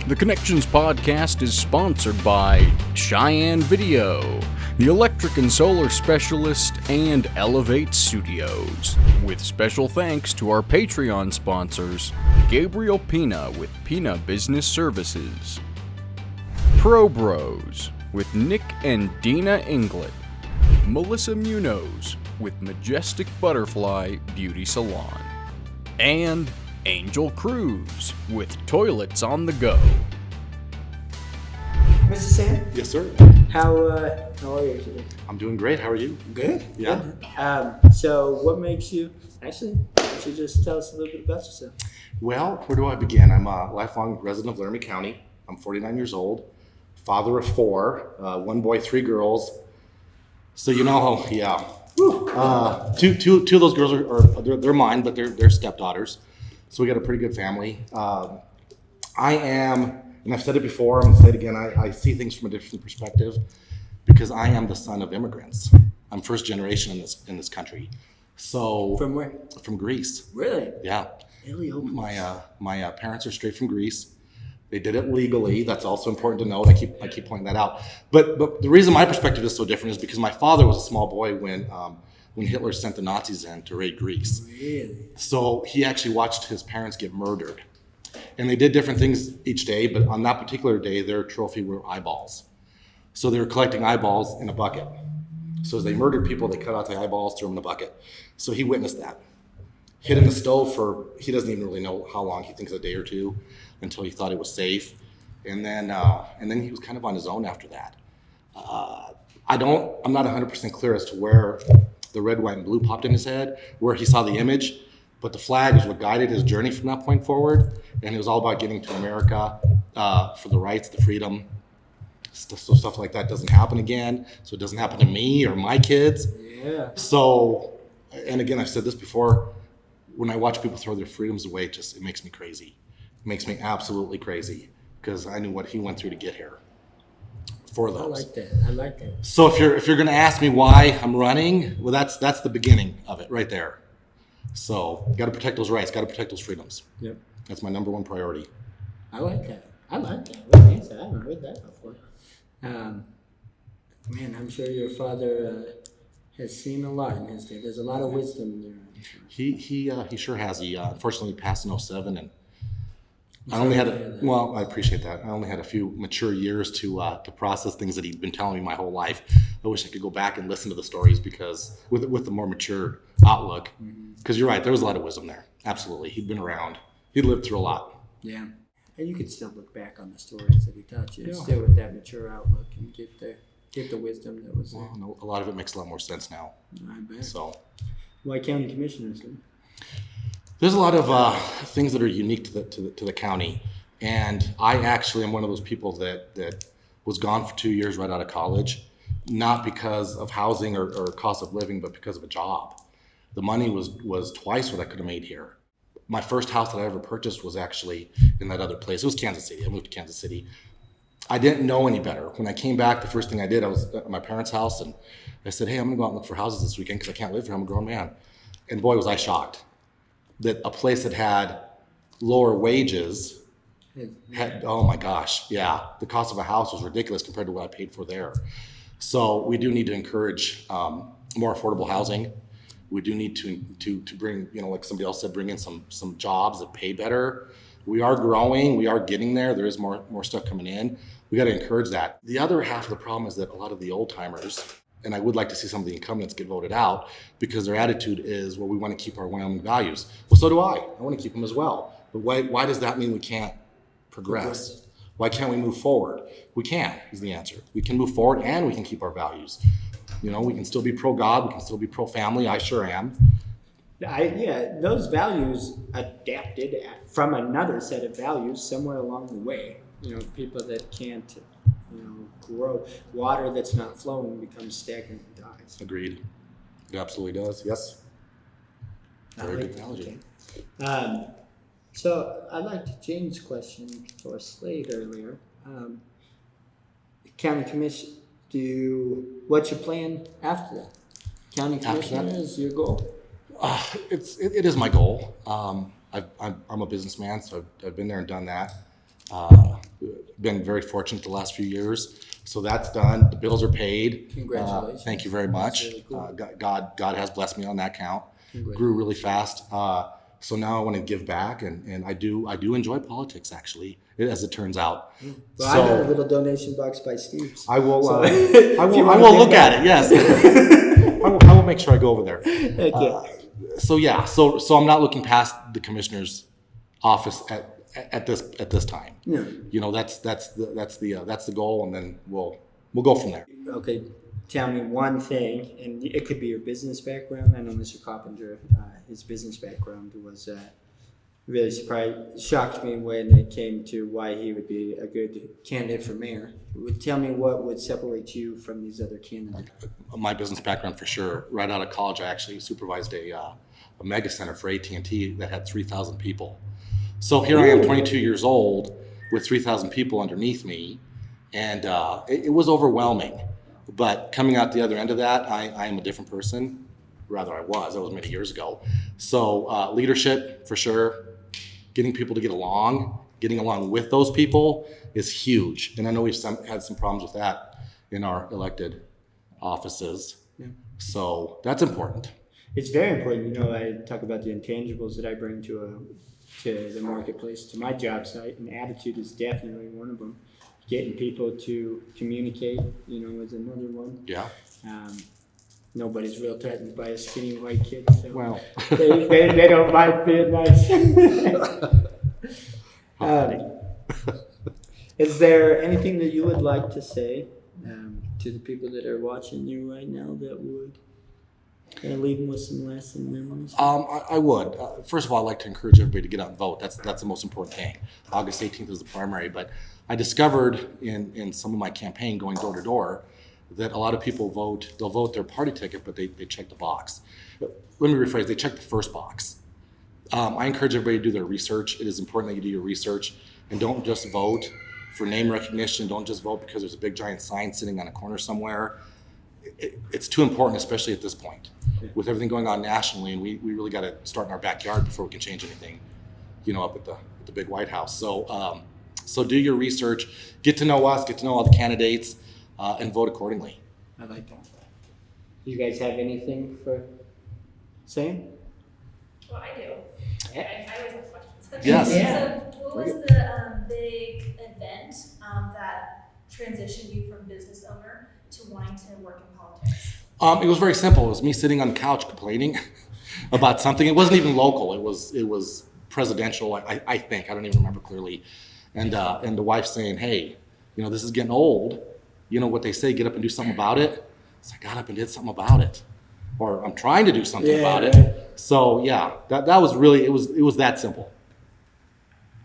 The Connections podcast is sponsored by Cheyenne Video, the electric and solar specialist, and Elevate Studios. With special thanks to our Patreon sponsors, Gabriel Pina with Pina Business Services, Pro Bros with Nick and Dina Inglet, Melissa Munoz with Majestic Butterfly Beauty Salon, and Angel Cruz with Toilets on the Go. Mr. Sam? Yes, sir. How are you today? I'm doing great. How are you? Good. Yeah. Good. So what makes you, actually, why don't you just tell us a little bit about yourself? Well, where do I begin? I'm a lifelong resident of Laramie County. I'm 49 years old, father of four, one boy, three girls. So you know, yeah. Two of those girls they're mine, but they're stepdaughters. So we got a pretty good family. I am, and I've said it before, I'm going to say it again, I see things from a different perspective because I am the son of immigrants. I'm first generation in this country. So From where? From Greece. Really? Yeah. Eliopoulos. My parents are straight from Greece. They did it legally. That's also important to note. I keep pointing that out. But the reason my perspective is so different is because my father was a small boy when Hitler sent the Nazis in to raid Greece. Really? So he actually watched his parents get murdered. And they did different things each day, but on that particular day, their trophy were eyeballs. So they were collecting eyeballs in a bucket. So as they murdered people, they cut out the eyeballs, threw them in the bucket. So he witnessed that. Hid in the stove for, he doesn't even really know how long, he thinks a day or two, until he thought it was safe. And then he was kind of on his own after that. I'm not 100% clear as to where the red, white, and blue popped in his head, where he saw the image, but the flag is what guided his journey from that point forward. And it was all about getting to America for the rights, the freedom, so stuff like that doesn't happen again. So it doesn't happen to me or my kids. Yeah. So, and again, I've said this before, when I watch people throw their freedoms away, it makes me crazy. It makes me absolutely crazy because I knew what he went through to get here for those. I like that. So if you're going to ask me why I'm running, well, that's the beginning of it right there. So got to protect those rights, got to protect those freedoms. Yep. That's my number one priority. I like that. What answer? I haven't heard that before. Man, I'm sure your father has seen a lot in his day. There's a lot of wisdom there. I'm sure. He sure has. He unfortunately passed in 2007, and I only had I appreciate that. I only had a few mature years to process things that he'd been telling me my whole life. I wish I could go back and listen to the stories because with a more mature outlook. Because you're right, there was a lot of wisdom there. Absolutely, he'd been around. He'd lived through a lot. Yeah, and you could still look back on the stories that he taught you, still with that mature outlook, and get the wisdom that was there. Well, no, a lot of it makes a lot more sense now. I bet. So, why county commissioners? there's a lot of things that are unique to the county, and I actually am one of those people that was gone for 2 years right out of college, not because of housing or cost of living, but because of a job. The money was twice what I could have made here. My first house that I ever purchased was actually in that other place. It was Kansas City. I moved to Kansas City. I didn't know any better. When I came back, the first thing I did, I was at my parents' house, and I said, hey, I'm going to go out and look for houses this weekend because I can't live here. I'm a grown man. And boy, was I shocked that a place that had lower wages had, oh my gosh, yeah, the cost of a house was ridiculous compared to what I paid for there. So we do need to encourage more affordable housing. We do need to bring, like somebody else said, bring in some jobs that pay better. We are growing. We are getting there. There is more stuff coming in. We got to encourage that. The other half of the problem is that a lot of the old timers, and I would like to see some of the incumbents get voted out because their attitude is, well, we want to keep our Wyoming values. Well, so do I. I want to keep them as well. But why does that mean we can't progress? Why can't we move forward? We can, is the answer. We can move forward and we can keep our values. We can still be pro-God, we can still be pro-family, I sure am. Those values adapted from another set of values somewhere along the way. People that can't, grow. Water that's not flowing becomes stagnant and dies. Agreed. It absolutely does, yes. Very good analogy. Okay. So I liked Jane's question for Slade earlier. County Commission, what's your plan after that? County Commissioner is your goal? It is my goal. I'm a businessman, so I've been there and done that. Been very fortunate the last few years. So that's done. The bills are paid. Congratulations. Thank you very much. That's really cool. God has blessed me on that count. Congratulations. Grew really fast. So now I want to give back, and I do enjoy politics actually, as it turns out. Well, I got a little donation box by Steve's. I will. So, I will look at it. Yes. I will make sure I go over there. Okay. So yeah. So I'm not looking past the commissioner's office at this time. Yeah. You know, that's the goal, and then we'll go from there. Okay. Tell me one thing, and it could be your business background. I know Mr. Coppinger, his business background was really shocked me when it came to why he would be a good candidate for mayor. Tell me what would separate you from these other candidates. My business background for sure. Right out of college, I actually supervised a mega center for AT&T that had 3,000 people. So here I am, 22 years old, with 3,000 people underneath me, and it was overwhelming. But coming out the other end of that, I am a different person. Rather, I was many years ago. So leadership, for sure. Getting people to getting along with those people is huge. And I know we've had some problems with that in our elected offices. Yeah. So that's important. It's very important. You know, I talk about the intangibles that I bring to the marketplace, to my job site, and attitude is definitely one of them. Getting people to communicate, you know, is another one. Yeah. Nobody's real threatened by a skinny white kid, so well, they don't mind being nice. Is there anything that you would like to say to the people that are watching you right now that would kind of leave them with some lasting memories? I would. First of all, I'd like to encourage everybody to get out and vote. That's the most important thing. August 18th is the primary, but I discovered in some of my campaign going door to door that a lot of people they'll vote their party ticket, but they check the box. Let me rephrase, they check the first box. I encourage everybody to do their research. It is important that you do your research and don't just vote for name recognition. Don't just vote because there's a big giant sign sitting on a corner somewhere. It's too important, especially at this point. With everything going on nationally, and we really got to start in our backyard before we can change anything, you know, up at the big White House. So do your research, get to know us, get to know all the candidates, and vote accordingly. I like that. You guys have anything for Sam? Well, I do. I always have questions. Yes. Yeah. So what was the big event that transitioned you from business owner to wanting to work in politics? It was very simple. It was me sitting on the couch complaining about something. It wasn't even local. It was presidential, I think. I don't even remember clearly. And the wife saying, hey, you know, this is getting old. You know what they say, get up and do something about it. So I got up and did something about it. Or I'm trying to do something about it. So yeah, that was really, it was that simple.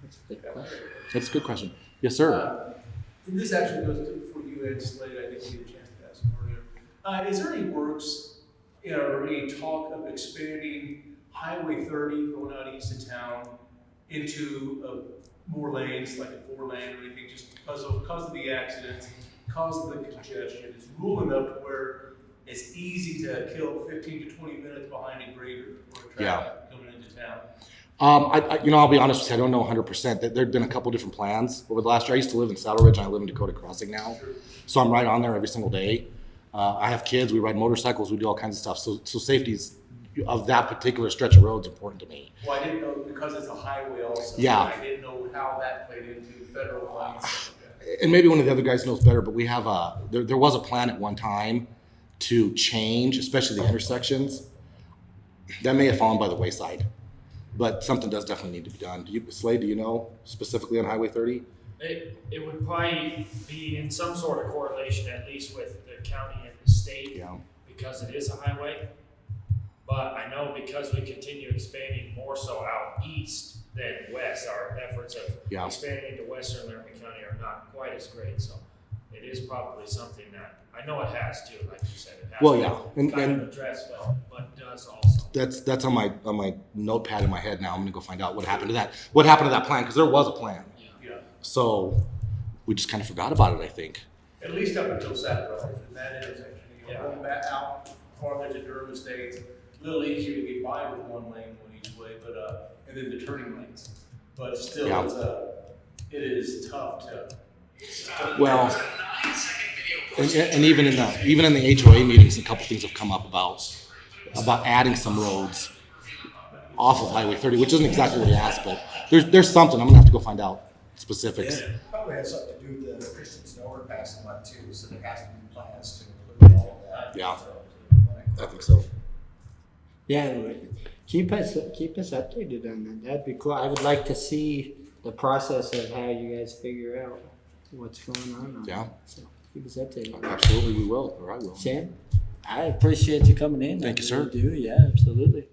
That's a good question. That's a good question. Yes, sir. And this actually goes for you and Slade. I didn't get a chance to ask earlier. Is there any works or any talk of expanding Highway 30 going out east of town into more lanes, like a 4-lane or anything, just because of the accidents, because of the congestion? It's rural enough to where it's easy to kill 15 to 20 minutes behind a grader or a traffic coming into town. I'll be honest with you, I don't know 100%. There have been a couple different plans over the last year. I used to live in Saddle Ridge and I live in Dakota Crossing now. Sure. So I'm right on there every single day. I have kids, we ride motorcycles, we do all kinds of stuff. So safety of that particular stretch of road is important to me. Well, I didn't know, because it's a highway also. Yeah. I didn't know how that played into federal funds. And maybe one of the other guys knows better, but we have there was a plan at one time to change, especially the intersections. That may have fallen by the wayside, but something does definitely need to be done. Slade, do you know specifically on Highway 30? It would probably be in some sort of correlation, at least with the county and the state, because it is a highway. But I know because we continue expanding more so out east than west, our efforts of expanding into western Laramie County are not quite as great. So it is probably something that I know it has too, like you said. It has kind of addressed, but does also. That's on my notepad in my head now. I'm gonna go find out what happened to that. What happened to that plan? Because there was a plan. Yeah. So we just kind of forgot about it, I think. At least up until Saddle Ridge, and that intersection. Going back out farther to Durham Estates, a little easier to get by with one lane going each way, but and then the turning lanes. But still, it is tough to. Well, and even in the HOA meetings, a couple things have come up about adding some roads off of Highway 30, which isn't exactly what he asked, but there's something. I'm gonna have to go find out specifics. Probably has something to do with the Christensen overpass and what too, so there has to be plans to include all of that. Yeah. So, I think so. Yeah, keep us updated on that. That'd be cool. I would like to see the process of how you guys figure out what's going on. Yeah. So keep us updated on that. Absolutely, we will, or I will. Sam, I appreciate you coming in. Thank you, I sir. really do. Yeah, absolutely.